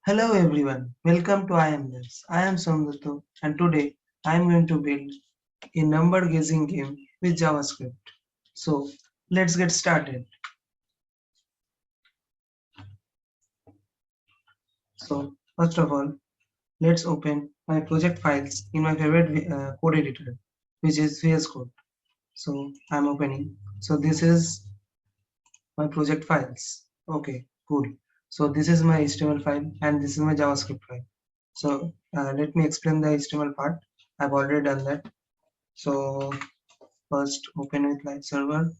Hello everyone, welcome to IEMLabs. I am Samruto and today I am going to build a number guessing game with JavaScript. So let's get started. So first of all, let's open my project files in my favorite code editor, which is VS Code. So I'm opening. So this is my project files. Okay, cool. So this is my HTML file and this is my JavaScript file. So let me explain the HTML part. I've already done that. So first open with live server.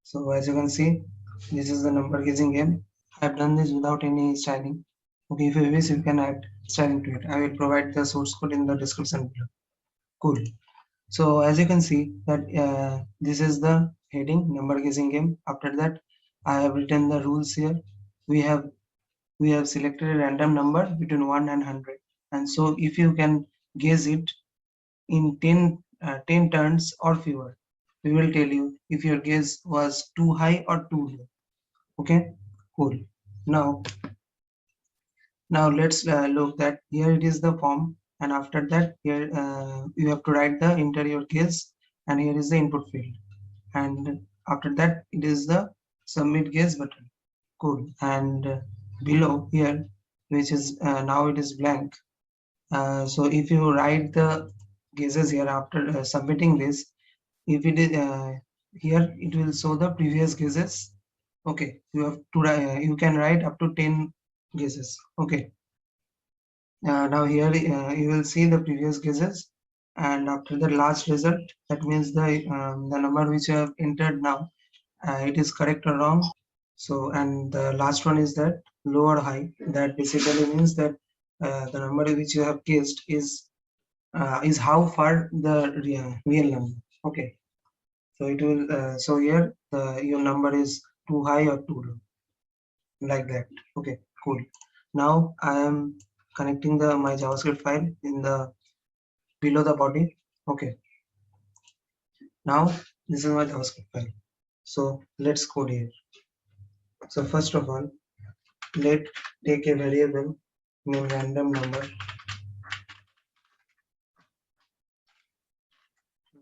So as you can see, this is the number guessing game. I've done this without any styling. Okay, if you wish, you can add styling to it. I will provide the source code in the description below. Cool. So as you can see that this is the heading number guessing game. After that, I have written the rules here. We have selected a random number between 1 and 100, and so if you can guess it in 10 turns or fewer, we will tell you if your guess was too high or too low. Okay, cool. Now now let's look that here it is the form, and after that here you have to write the enter your guess, and here is the input field, and after that it is the submit guess button. Cool. And below here, which is now it is blank. So if you write the guesses here after submitting this, if it is here, it will show the previous guesses. Okay, you have to you can write up to 10 guesses. Okay. Now here you will see the previous guesses, and after the last result, that means the number which you have entered now, it is correct or wrong. So, and the last one is that low or high. That basically means that the number which you have guessed is how far the real number. Okay. So it will. So here your number is too high or too low, like that. Okay. Cool. Now I am connecting the my JavaScript file in the below the body. Okay. Now this is my JavaScript file. So let's code here. So first of all, let take a variable named random number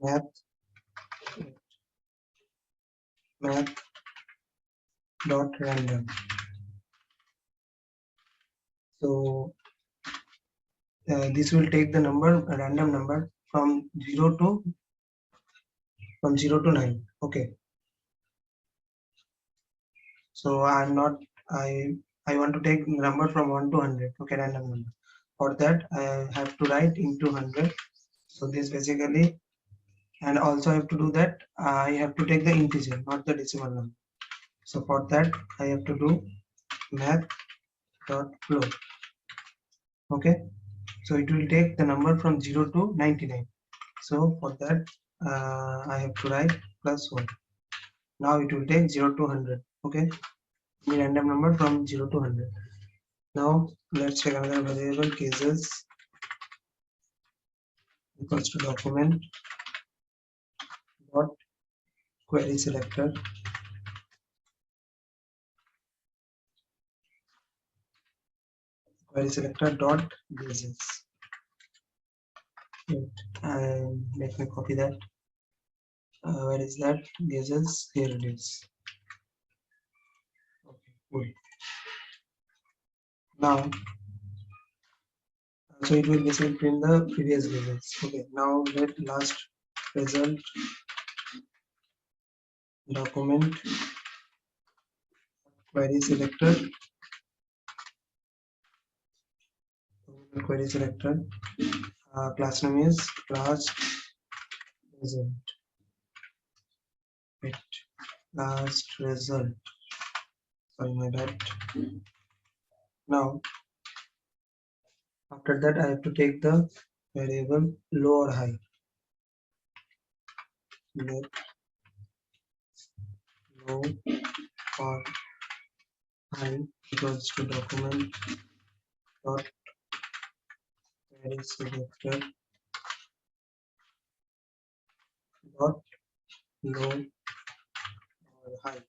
math math dot random. So this will take the number a random number from 0 to 9. Okay. So I want to take number from 1 to 100. Okay, random number. For that I have to write into 100. So this basically, and also I have to do that I have to take the integer, not the decimal number. So for that I have to do math dot float. Okay, so it will take the number from 0 to 99. So for that I have to write +1. Now it will take 0 to 100. Okay, the random number from 0 to 100. Now let's check another variable cases equals to document dot query selector dot cases. And let me copy that. Where is that? Cases, here it is. Okay, cool. Now so it will basically print the previous results. Okay, now let last result document query selector class name is last result. Wait, last result. Sorry, my bad. Now after that I have to take the variable low or high. Let low or high equals to document dot query selector dot low or high.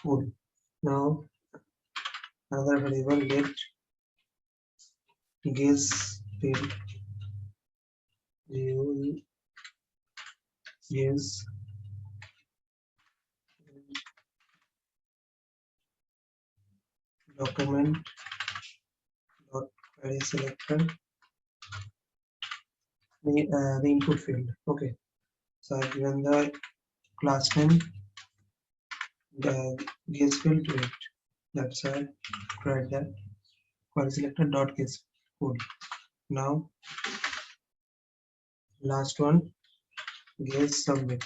Cool. Now another variable let guess field guess document dot query selector the input field. Okay, so I've given the class name the guess field to it. That's why write that query selector dot guess. Cool. Now last one, guess submit.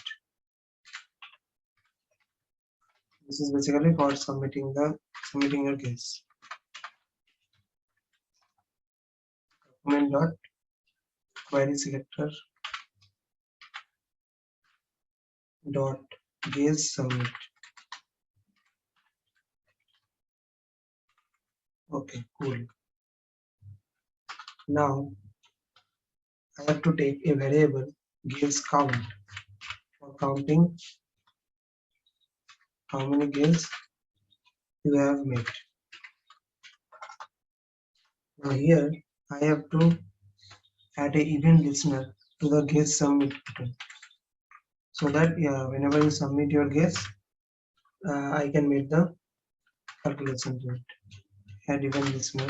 This is basically for submitting your guess. Document dot query selector dot guess submit. Okay, cool. Now I have to take a variable guess count for counting how many guess you have made. Now here I have to add a event listener to the guess submit button, so that whenever you submit your guess, I can make the calculation to it. Add event listener,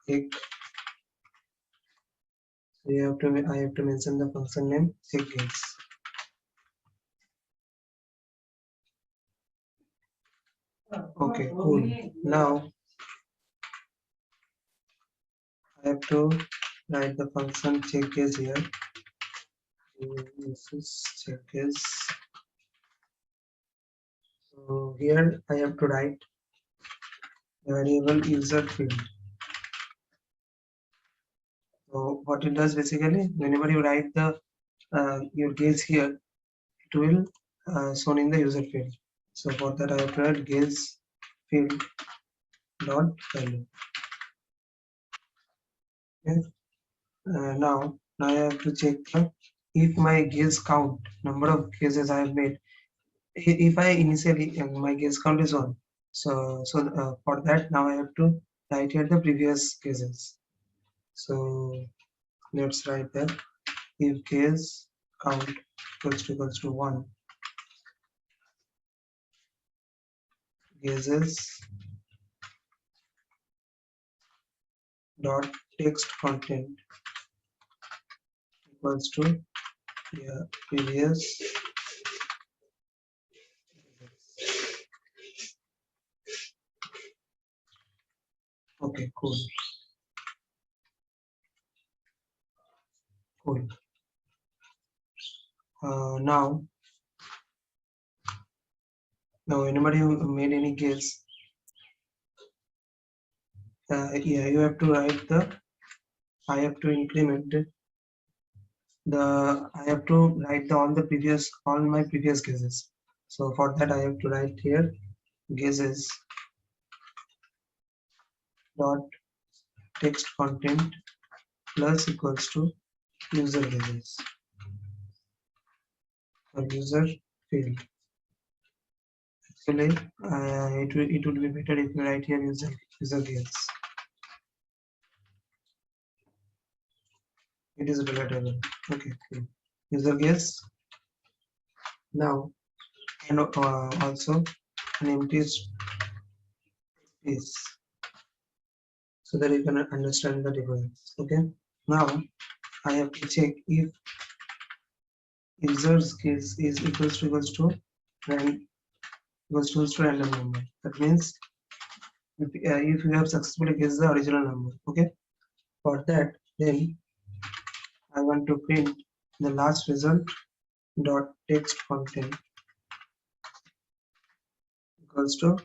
check. So I have to mention the function name check guess. Okay, cool. Now I have to write the function check guess here. This is check guess. So here I have to write the variable user field. So what it does basically, whenever you write the your guess here, it will shown in the user field. So for that I have to write guess field dot value. Okay. Now I have to check if my guess count, number of guesses I have made. If I initially my guess count is 1, so for that now I have to write here the previous guesses. So let's write that if guess count equals to 1, guesses dot text content equals to previous. Okay, cool. Now anybody who made any guess, you have to write I have to increment I have to write all my previous guesses. So for that I have to write here guesses dot text content plus equals to user guesses or user field. Actually, it would be better if you write here user guess. It is relatable. Okay, cool. User guess. Now and also an empty space, so that you can understand the difference. Okay. Now I have to check if user's guess is equals to random number. That means if you have successfully guessed the original number. Okay. For that, then I want to print the last result dot text content equals to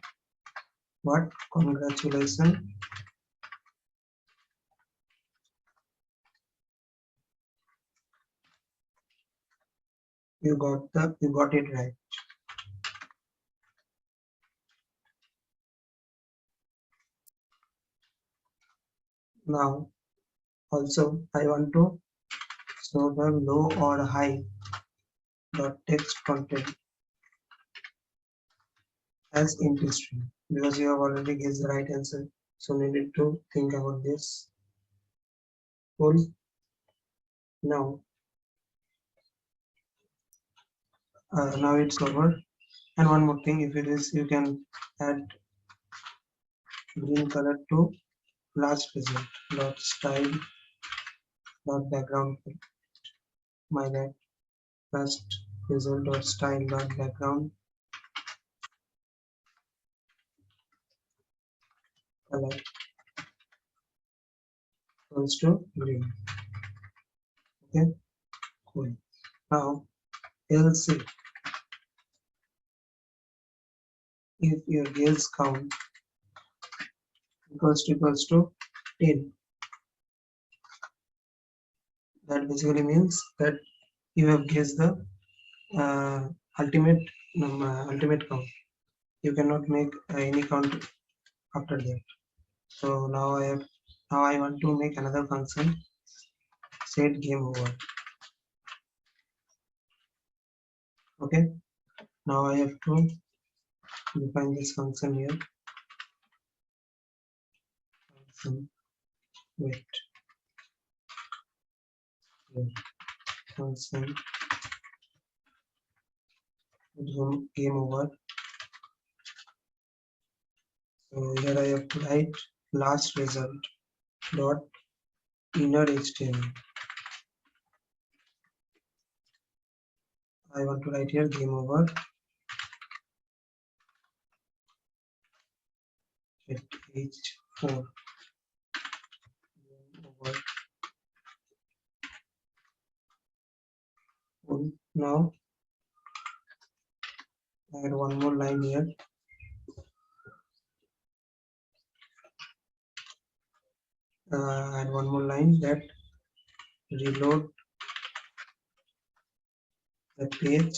what? Congratulations, you got it right. Now also I want to show the low or high dot text content as empty string because you have already guessed the right answer. So we need to think about this. Cool. Now, now it's over. And one more thing, if it is, you can add green color to last result. Dot style. Dot background. My bad. Last result. Dot style. Dot background. Color equals to green. Okay. Cool. Now, else if your guess count equals to 10, that basically means that you have guessed the uh, ultimate ultimate count. You cannot make any count after that. So now I want to make another function, set game over. Okay, now I have to define this function here. Wait, function game over. So here I have to write last result dot inner HTML. I want to write here game over at h4 over. Now add one more line here. Add one more line that reload the page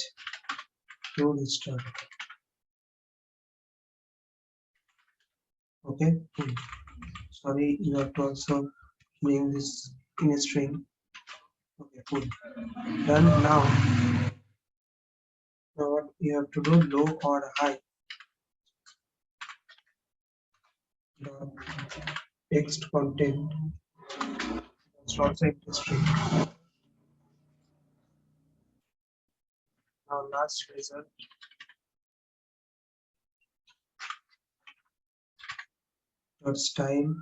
to restart. Okay, sorry, you have to also bring this in a string. Okay, cool. Done. Now what you have to do, low or high dot text content. That's also interesting. Now last result dot style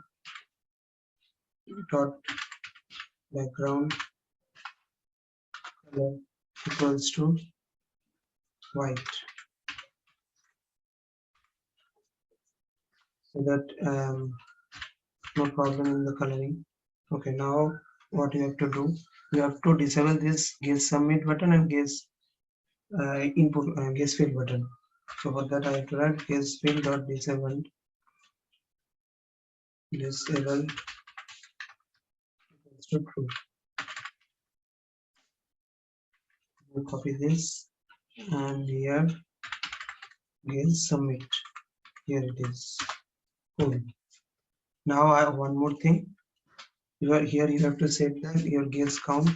dot background color equals to white, so that no problem in the coloring. Okay, now what you have to do, you have to disable this guess submit button and guess input guess field button. So for that I have to write guess field dot disable equals to true. We'll copy this and here guess submit. Here it is. Cool. Now I have one more thing. Here you have to set that your guess count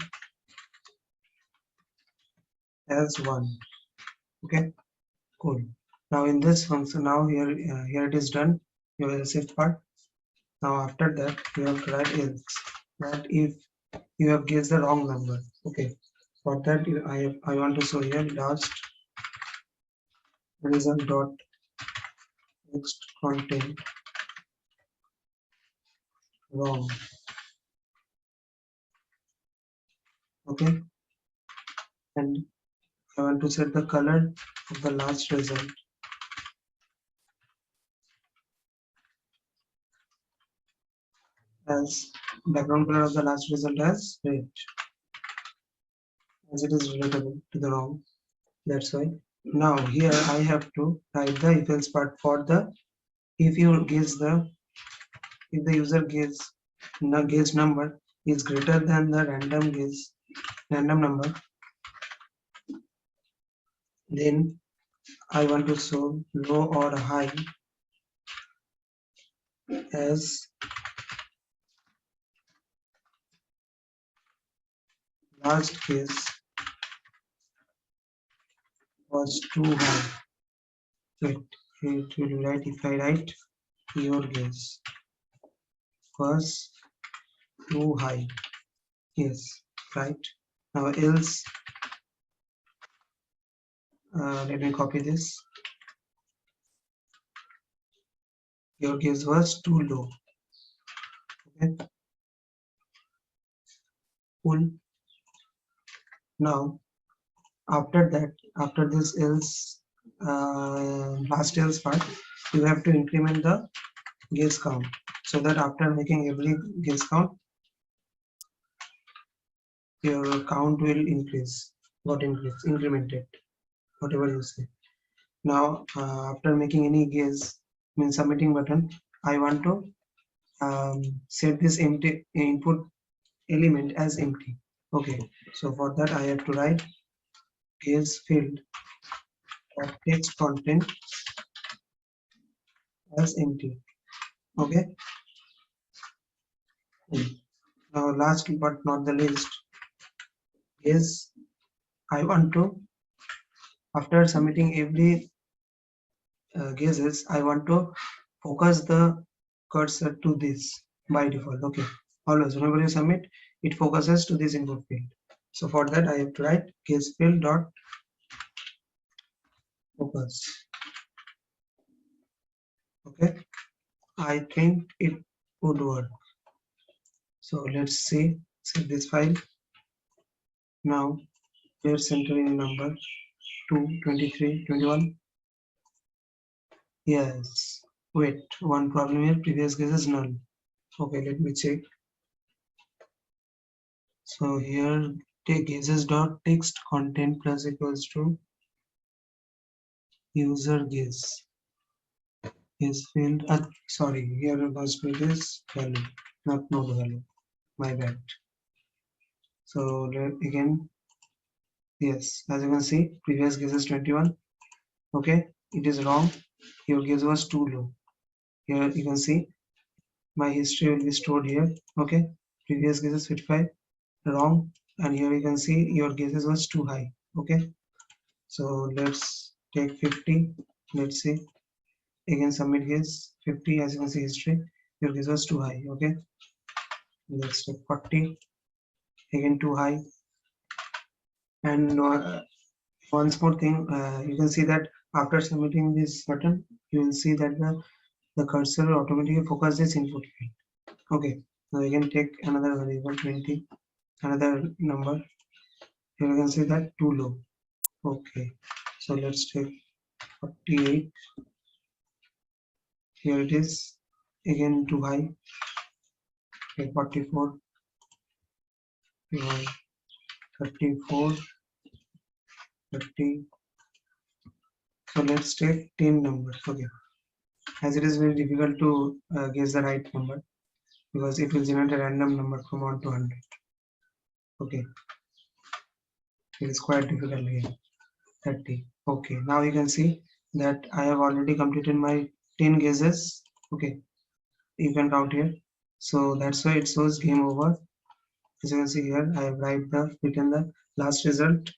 as 1. Okay, cool. Now in this function, now here it is done, your else if part. Now after that you have to write else, that if you have guessed the wrong number. Okay, for that I want to show here last result dot text content wrong. Okay, and I want to set the color of the last result as background color of the last result as red, as it is relatable to the wrong. That's why. Now here I have to write the if else part for the if you guess the if the user guess number is greater than the random number, then I want to show low or high as last guess was too high. Wait, it will write, if I write your guess was too high. Yes, right. Now else, let me copy this. Your guess was too low. Okay, cool. Now after that, after this else, last else part, you have to increment the guess count, so that after making every guess count, your count will increase, got increase, incremented, whatever you say. Now after making any guess, means submitting button, I want to set this empty input element as empty. Okay, so for that I have to write guess field of text content as empty. Okay. Now last but not the least is, I want to, after submitting every guesses, I want to focus the cursor to this by default. Okay, always whenever you submit, it focuses to this input field. So for that I have to write guess field dot focus. Okay, I think it would work. So let's see, save this file. Now let's enter in number 2, 23, 21. Yes, wait, one problem here, previous guess is null. Okay, let me check. So here take guesses dot text content plus equals to user guess. Guess field, sorry, here must be this value, not node value, my bad. So again, yes, as you can see, previous guess is 21. Okay, it is wrong, your guess was too low. Here you can see my history will be stored here. Okay, previous guess is 55, wrong, and here you can see your guesses was too high. Okay, so let's take 50. Let's see, again submit guess 50. As you can see history, your guess was too high. Okay, let's take 40, again too high. And once more thing, you can see that after submitting this button, you will see that the cursor will automatically focus this input field. Okay, now you can take another variable 20, another number. Here you can see that too low. Okay, so let's take 48. Here it is, again too high. Okay, 44, 34, 30. So let's take 10 numbers. Okay, as it is very difficult to guess the right number, because it will generate a random number from 1 to 100. Okay, it is quite difficult here. 30. Okay, now you can see that I have already completed my 10 guesses. Okay, you can count here. So that's why it shows game over. As you can see here, I have written the last result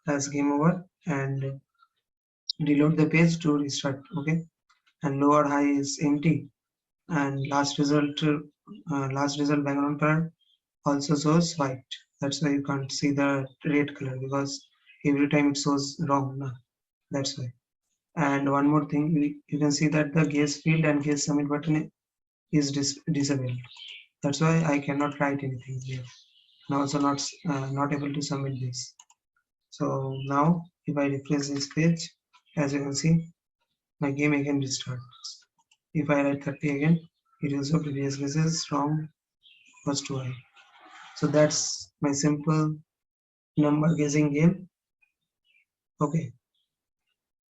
as game over and reload the page to restart. Okay, and lower high is empty, and last result background color also shows white. That's why you can't see the red color, because every time it shows wrong. No? That's why. And one more thing, you can see that the guess field and guess submit button is disabled. That's why I cannot write anything here. And also not able to submit this. So now if I refresh this page, as you can see, my game again restarts. If I write 30 again, it will show previous guesses wrong was too high. So that's my simple number guessing game. Okay,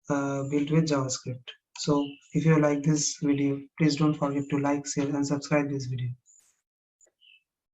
built with JavaScript. So if you like this video, please don't forget to like, share and subscribe this video.